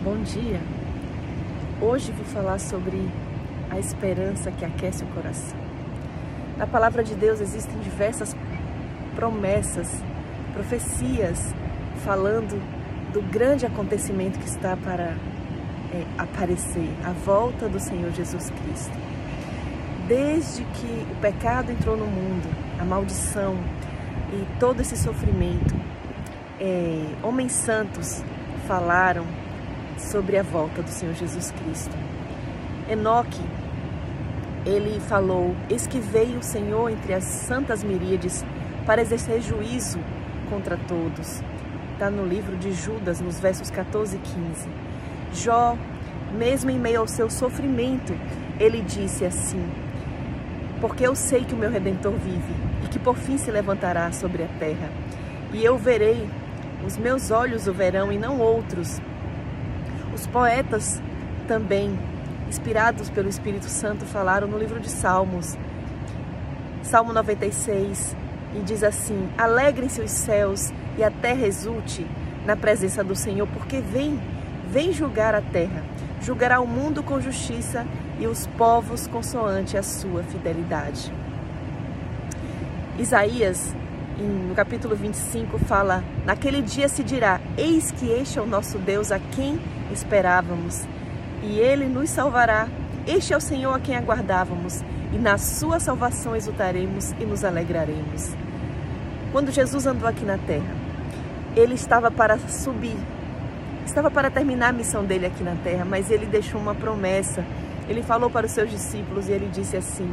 Bom dia! Hoje vou falar sobre a esperança que aquece o coração. Na palavra de Deus existem diversas promessas, profecias, falando do grande acontecimento que está para aparecer, a volta do Senhor Jesus Cristo. Desde que o pecado entrou no mundo, a maldição e todo esse sofrimento, homens santos falaram sobre a volta do Senhor Jesus Cristo. Enoque, ele falou: eis que veio o Senhor entre as santas miríades para exercer juízo contra todos. Está no livro de Judas, nos versos 14 e 15. Jó, mesmo em meio ao seu sofrimento, ele disse assim: porque eu sei que o meu Redentor vive e que por fim se levantará sobre a terra. E eu verei, os meus olhos o verão e não outros. Os poetas também, inspirados pelo Espírito Santo, falaram no livro de Salmos, Salmo 96, e diz assim: alegrem-se os céus e a terra exulte na presença do Senhor, porque vem julgar a terra, julgará o mundo com justiça e os povos consoante a sua fidelidade. Isaías, no capítulo 25, fala: naquele dia se dirá, eis que este é o nosso Deus a quem esperávamos, e ele nos salvará. Este é o Senhor a quem aguardávamos, e na sua salvação exultaremos e nos alegraremos. Quando Jesus andou aqui na terra, ele estava para subir, estava para terminar a missão dele aqui na terra, mas ele deixou uma promessa. Ele falou para os seus discípulos e ele disse assim: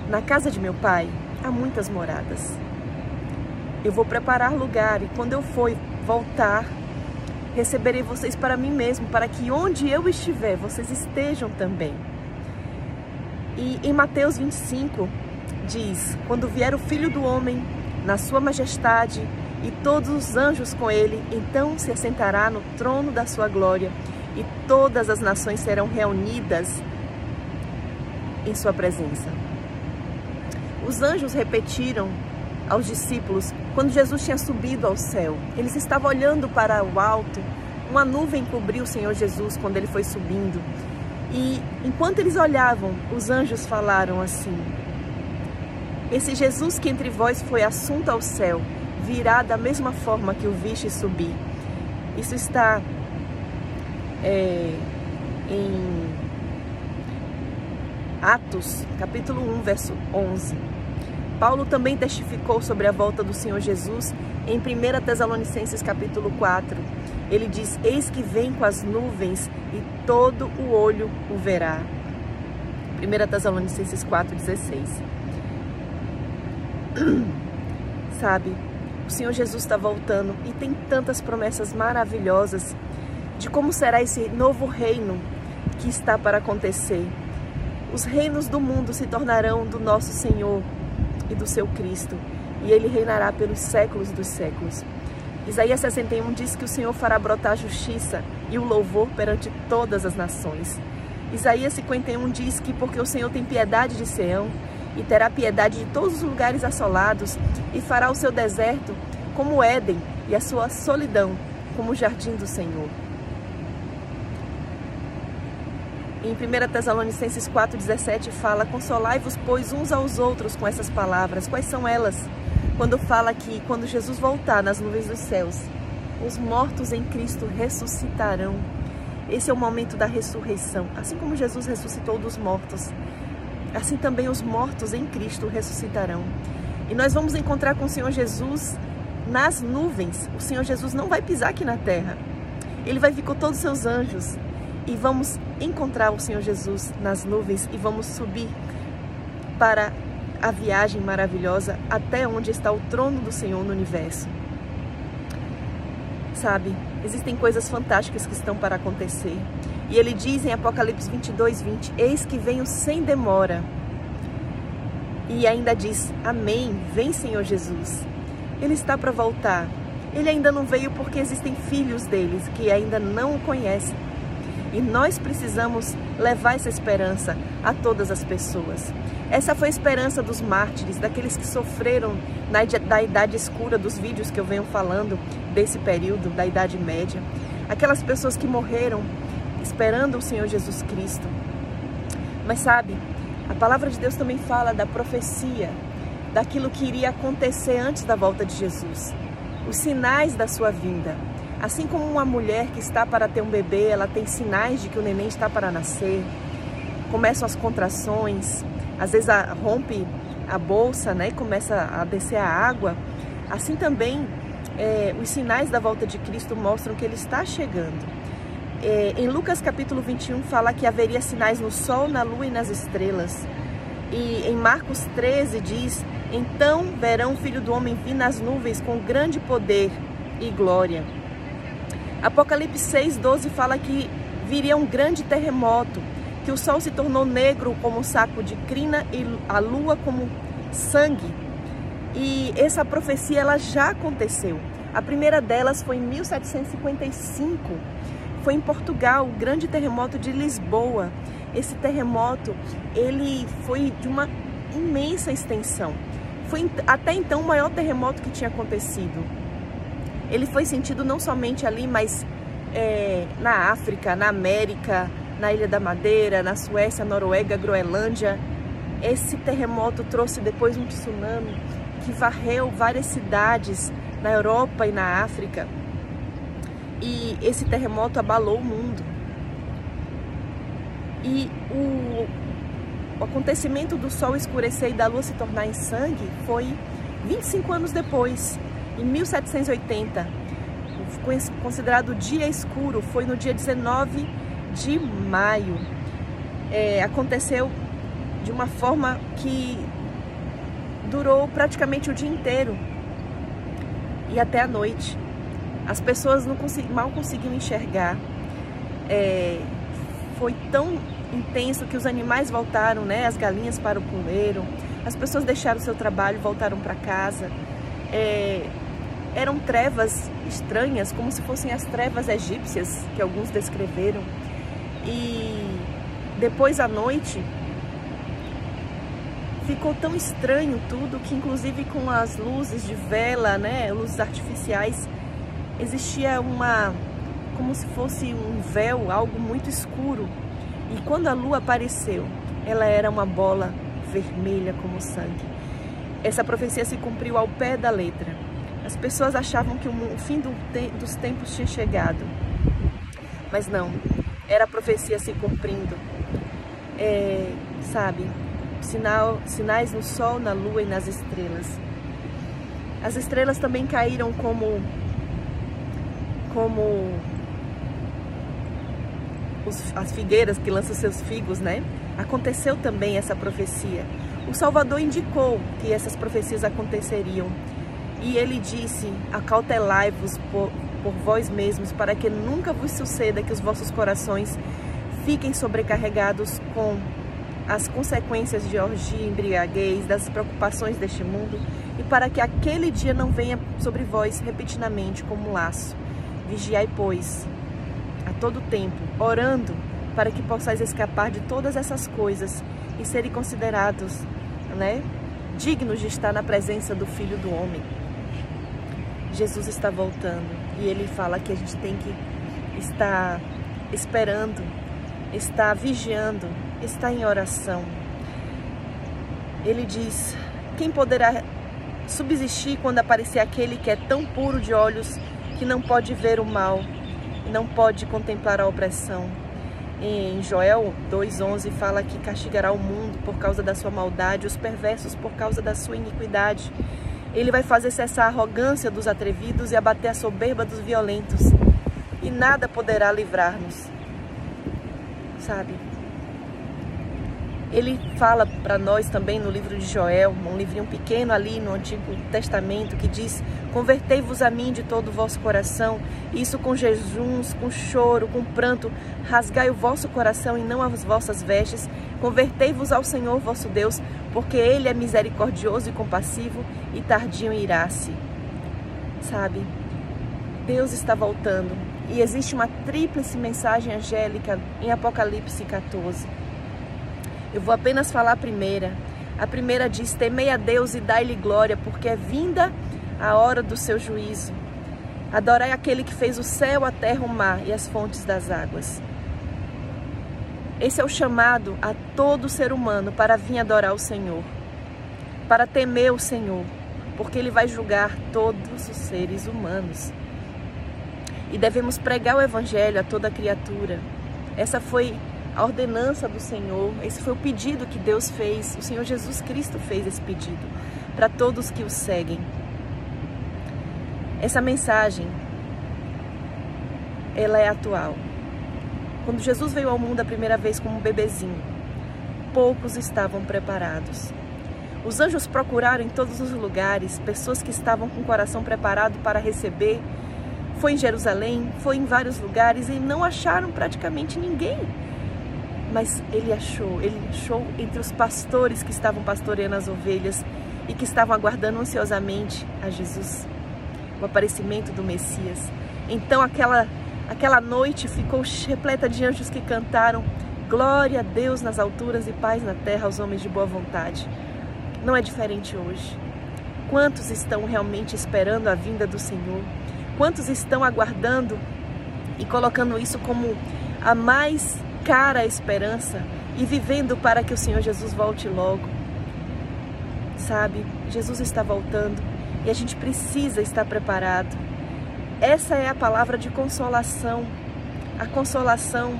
na casa de meu pai há muitas moradas. Eu vou preparar lugar e quando eu for voltar, receberei vocês para mim mesmo, para que onde eu estiver, vocês estejam também. E em Mateus 25 diz: quando vier o Filho do Homem na sua majestade e todos os anjos com ele, então se assentará no trono da sua glória e todas as nações serão reunidas em sua presença. Os anjos repetiram aos discípulos quando Jesus tinha subido ao céu. Eles estavam olhando para o alto, uma nuvem cobriu o Senhor Jesus quando ele foi subindo. E enquanto eles olhavam, os anjos falaram assim: esse Jesus que entre vós foi assunto ao céu, virá da mesma forma que o viste subir. Isso está em Atos, capítulo 1, verso 11. Paulo também testificou sobre a volta do Senhor Jesus em 1 Tessalonicenses, capítulo 4. Ele diz: eis que vem com as nuvens e todo o olho o verá. 1 Tessalonicenses 4,16. Sabe, o Senhor Jesus está voltando e tem tantas promessas maravilhosas de como será esse novo reino que está para acontecer. Os reinos do mundo se tornarão do nosso Senhor e do seu Cristo, e ele reinará pelos séculos dos séculos. Isaías 61 diz que o Senhor fará brotar a justiça e o louvor perante todas as nações. Isaías 51 diz que porque o Senhor tem piedade de Sião e terá piedade de todos os lugares assolados, e fará o seu deserto como Éden e a sua solidão como o jardim do Senhor. Em 1 Tessalonicenses 4,17 fala: consolai-vos, pois, uns aos outros com essas palavras. Quais são elas? Quando fala que quando Jesus voltar nas nuvens dos céus, os mortos em Cristo ressuscitarão. Esse é o momento da ressurreição. Assim como Jesus ressuscitou dos mortos, assim também os mortos em Cristo ressuscitarão. E nós vamos encontrar com o Senhor Jesus nas nuvens. O Senhor Jesus não vai pisar aqui na terra. Ele vai vir com todos os seus anjos. E vamos encontrar o Senhor Jesus nas nuvens e vamos subir para a viagem maravilhosa até onde está o trono do Senhor no universo. Sabe, existem coisas fantásticas que estão para acontecer. E ele diz em Apocalipse 22:20, eis que venho sem demora. E ainda diz: amém, vem Senhor Jesus. Ele está para voltar. Ele ainda não veio porque existem filhos deles que ainda não o conhecem. E nós precisamos levar essa esperança a todas as pessoas. Essa foi a esperança dos mártires, daqueles que sofreram da Idade Escura, dos vídeos que eu venho falando desse período, da Idade Média. aquelas pessoas que morreram esperando o Senhor Jesus Cristo. Mas sabe, a palavra de Deus também fala da profecia, daquilo que iria acontecer antes da volta de Jesus, os sinais da sua vinda. Assim como uma mulher que está para ter um bebê, ela tem sinais de que o neném está para nascer, começam as contrações, às vezes rompe a bolsa, né, e começa a descer a água. Assim também, os sinais da volta de Cristo mostram que Ele está chegando. Em Lucas capítulo 21 fala que haveria sinais no sol, na lua e nas estrelas. E em Marcos 13 diz: então verão o Filho do Homem vir nas nuvens com grande poder e glória. Apocalipse 6:12 fala que viria um grande terremoto, que o sol se tornou negro como um saco de crina e a lua como sangue. E essa profecia ela já aconteceu. A primeira delas foi em 1755. Foi em Portugal, o grande terremoto de Lisboa. Esse terremoto, ele foi de uma imensa extensão. Foi até então o maior terremoto que tinha acontecido. Ele foi sentido não somente ali, mas na África, na América, na Ilha da Madeira, na Suécia, Noruega, Groenlândia. Esse terremoto trouxe depois um tsunami que varreu várias cidades na Europa e na África. E esse terremoto abalou o mundo. E o acontecimento do sol escurecer e da lua se tornar em sangue foi 25 anos depois, em 1780. Considerado dia escuro, foi no dia 19 de maio. Aconteceu de uma forma que durou praticamente o dia inteiro e até a noite. As pessoas mal conseguiam enxergar. Foi tão intenso que os animais voltaram, né? As galinhas para o puleiro, as pessoas deixaram o seu trabalho e voltaram para casa. Eram trevas estranhas, como se fossem as trevas egípcias, que alguns descreveram. E depois à noite, ficou tão estranho tudo, que inclusive com as luzes de vela, né? Luzes artificiais, existia como se fosse um véu, algo muito escuro. E quando a lua apareceu, ela era uma bola vermelha como sangue. Essa profecia se cumpriu ao pé da letra. As pessoas achavam que o fim dos tempos tinha chegado. Mas não, era a profecia se cumprindo. Sabe, sinais no sol, na lua e nas estrelas. As estrelas também caíram como as figueiras que lançam seus figos, né? Aconteceu também essa profecia. O Salvador indicou que essas profecias aconteceriam. E ele disse: acautelai-vos por vós mesmos, para que nunca vos suceda que os vossos corações fiquem sobrecarregados com as consequências de orgia e embriaguez, das preocupações deste mundo, e para que aquele dia não venha sobre vós repetidamente como um laço. Vigiai, pois, a todo tempo, orando, para que possais escapar de todas essas coisas e serem considerados, né, dignos de estar na presença do Filho do Homem. Jesus está voltando e Ele fala que a gente tem que estar esperando, estar vigiando, estar em oração. Ele diz: quem poderá subsistir quando aparecer aquele que é tão puro de olhos que não pode ver o mal e não pode contemplar a opressão? Em Joel 2,11 fala que castigará o mundo por causa da sua maldade, os perversos por causa da sua iniquidade. Ele vai fazer cessar a arrogância dos atrevidos e abater a soberba dos violentos. E nada poderá livrar-nos. Sabe? Ele fala para nós também no livro de Joel, um livrinho pequeno ali no Antigo Testamento, que diz: convertei-vos a mim de todo o vosso coração, isso com jejuns, com choro, com pranto, rasgai o vosso coração e não as vossas vestes, convertei-vos ao Senhor vosso Deus, porque Ele é misericordioso e compassivo e tardio em irar-se. Sabe? Deus está voltando e existe uma tríplice mensagem angélica em Apocalipse 14. Eu vou apenas falar a primeira. A primeira diz: temei a Deus e dai-lhe glória, porque é vinda a hora do seu juízo. Adorai aquele que fez o céu, a terra, o mar e as fontes das águas. Esse é o chamado a todo ser humano para vir adorar o Senhor, para temer o Senhor, porque Ele vai julgar todos os seres humanos. E devemos pregar o Evangelho a toda criatura. Essa foi a ordenança do Senhor, esse foi o pedido que Deus fez, o Senhor Jesus Cristo fez esse pedido para todos que o seguem. Essa mensagem, ela é atual. Quando Jesus veio ao mundo a primeira vez como um bebezinho, poucos estavam preparados. Os anjos procuraram em todos os lugares pessoas que estavam com o coração preparado para receber. Foi em Jerusalém, foi em vários lugares e não acharam praticamente ninguém. Mas ele achou entre os pastores que estavam pastoreando as ovelhas e que estavam aguardando ansiosamente a Jesus, o aparecimento do Messias. Então aquela noite ficou repleta de anjos que cantaram: glória a Deus nas alturas e paz na terra aos homens de boa vontade. Não é diferente hoje. Quantos estão realmente esperando a vinda do Senhor? Quantos estão aguardando e colocando isso como a mais cara esperança e vivendo para que o Senhor Jesus volte logo? Sabe, Jesus está voltando e a gente precisa estar preparado. Essa é a palavra de consolação, a consolação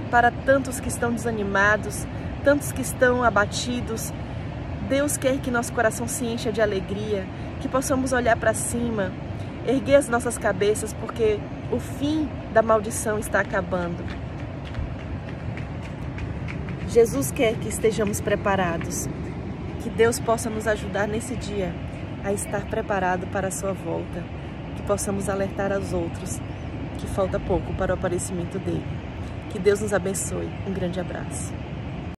para tantos que estão desanimados, tantos que estão abatidos. Deus quer que nosso coração se encha de alegria, que possamos olhar para cima, erguer as nossas cabeças, porque o fim da maldição está acabando. Jesus quer que estejamos preparados, que Deus possa nos ajudar nesse dia a estar preparado para a sua volta, que possamos alertar aos outros que falta pouco para o aparecimento dele. Que Deus nos abençoe. Um grande abraço.